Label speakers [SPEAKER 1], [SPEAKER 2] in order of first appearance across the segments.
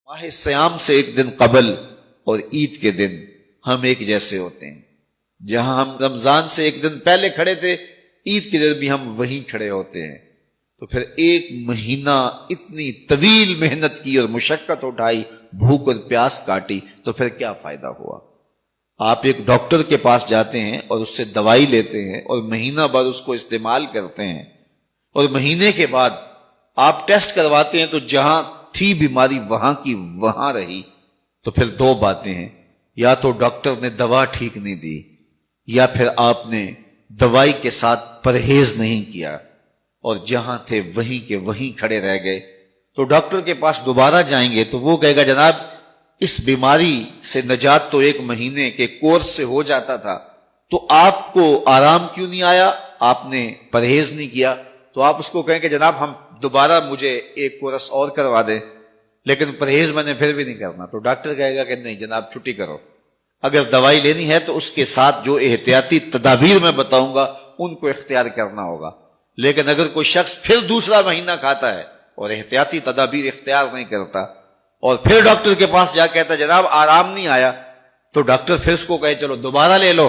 [SPEAKER 1] ماہ سیام سے ایک دن قبل اور عید کے دن ہم ایک جیسے ہوتے ہیں. جہاں ہم رمضان سے ایک دن پہلے کھڑے تھے، عید کے دن بھی ہم وہیں کھڑے ہوتے ہیں. تو پھر ایک مہینہ اتنی طویل محنت کی اور مشقت اٹھائی، بھوک اور پیاس کاٹی، تو پھر کیا فائدہ ہوا؟ آپ ایک ڈاکٹر کے پاس جاتے ہیں اور اس سے دوائی لیتے ہیں اور مہینہ بعد اس کو استعمال کرتے ہیں، اور مہینے کے بعد آپ ٹیسٹ کرواتے ہیں تو جہاں تھی بیماری وہاں کی وہاں رہی. تو پھر دو باتیں ہیں، یا تو ڈاکٹر نے دوا ٹھیک نہیں دی، یا پھر آپ نے دوائی کے ساتھ پرہیز نہیں کیا اور جہاں تھے وہیں کے وہیں کھڑے رہ گئے. تو ڈاکٹر کے پاس دوبارہ جائیں گے تو وہ کہے گا جناب اس بیماری سے نجات تو ایک مہینے کے کورس سے ہو جاتا تھا، تو آپ کو آرام کیوں نہیں آیا؟ آپ نے پرہیز نہیں کیا. تو آپ اس کو کہیں کہ جناب ہم دوبارہ مجھے ایک کورس اور کروا دیں، لیکن پرہیز میں نے پھر بھی نہیں کرنا. تو ڈاکٹر کہے گا کہ نہیں جناب چھٹی کرو. اگر دوائی لینی ہے تو اس کے ساتھ جو احتیاطی تدابیر میں بتاؤں گا ان کو اختیار کرنا ہوگا. لیکن اگر کوئی شخص پھر دوسرا مہینہ کھاتا ہے اور احتیاطی تدابیر اختیار نہیں کرتا اور پھر ڈاکٹر کے پاس جا کہتا ہے جناب آرام نہیں آیا، تو ڈاکٹر پھر اس کو کہے چلو دوبارہ لے لو،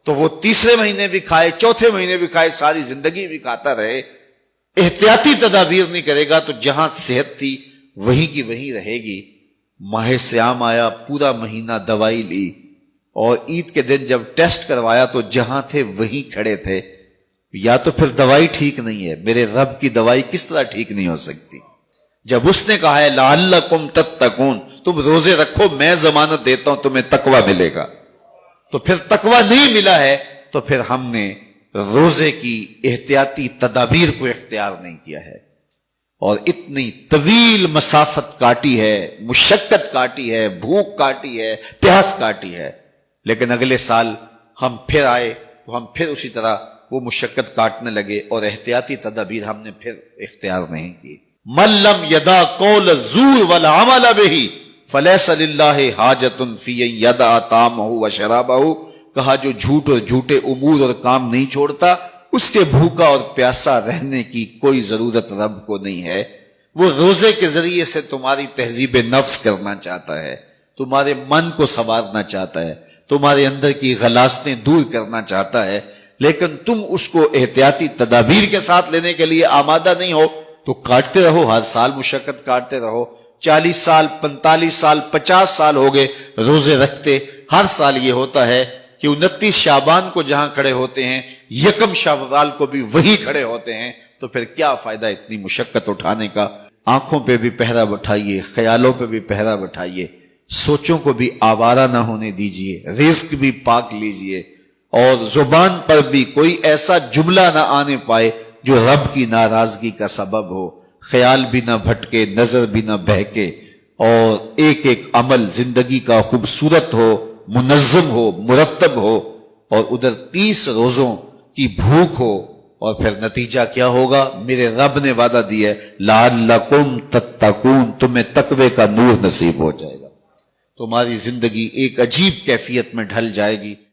[SPEAKER 1] تو وہ تیسرے مہینے بھی کھائے، چوتھے مہینے بھی کھائے، ساری زندگی بھی کھاتا رہے، احتیاطی تدابیر نہیں کرے گا تو جہاں صحت تھی وہیں کی وہیں رہے گی. ماہ سیام آیا، پورا مہینہ دوائی لی، اور عید کے دن جب ٹیسٹ کروایا تو جہاں تھے وہیں کھڑے تھے. یا تو پھر دوائی ٹھیک نہیں ہے. میرے رب کی دوائی کس طرح ٹھیک نہیں ہو سکتی؟ جب اس نے کہا ہے لعلکم تتقون، تم روزے رکھو میں ضمانت دیتا ہوں تمہیں تقوی ملے گا، تو پھر تقوی نہیں ملا ہے تو پھر ہم نے روزے کی احتیاطی تدابیر کو اختیار نہیں کیا ہے، اور اتنی طویل مسافت کاٹی ہے، مشقت کاٹی ہے، بھوک کاٹی ہے، پیاس کاٹی ہے. لیکن اگلے سال ہم پھر آئے تو ہم پھر اسی طرح وہ مشقت کاٹنے لگے اور احتیاطی تدابیر ہم نے پھر اختیار نہیں کی. من لم یدع قول الزور والعمل به فلیس للہ حاجۃ فی ان یدع طعامہ وشرابہ. کہا جو جھوٹ اور جھوٹے امور اور کام نہیں چھوڑتا اس کے بھوکا اور پیاسا رہنے کی کوئی ضرورت رب کو نہیں ہے. وہ روزے کے ذریعے سے تمہاری تہذیب نفس کرنا چاہتا ہے، تمہارے من کو سنوارنا چاہتا ہے، تمہارے اندر کی غلاظتیں دور کرنا چاہتا ہے، لیکن تم اس کو احتیاطی تدابیر کے ساتھ لینے کے لیے آمادہ نہیں ہو تو کاٹتے رہو، ہر سال مشقت کاٹتے رہو. 40 سال 45 سال 50 سال ہو گئے روزے رکھتے، ہر سال یہ ہوتا ہے کہ 29 شعبان کو جہاں کھڑے ہوتے ہیں 1 شوال کو بھی وہی کھڑے ہوتے ہیں. تو پھر کیا فائدہ اتنی مشقت اٹھانے کا؟ آنکھوں پہ بھی پہرا بٹھائیے، خیالوں پہ بھی پہرا بٹھائیے، سوچوں کو بھی آوارہ نہ ہونے دیجیے، رزق بھی پاک لیجیے، اور زبان پر بھی کوئی ایسا جملہ نہ آنے پائے جو رب کی ناراضگی کا سبب ہو. خیال بھی نہ بھٹکے، نظر بھی نہ بہکے، اور ایک ایک عمل زندگی کا خوبصورت ہو، منظم ہو، مرتب ہو، اور ادھر 30 روزوں کی بھوک ہو. اور پھر نتیجہ کیا ہوگا؟ میرے رب نے وعدہ دیا ہے لعلکم تتقون، تمہیں تقوی کا نور نصیب ہو جائے گا، تمہاری زندگی ایک عجیب کیفیت میں ڈھل جائے گی.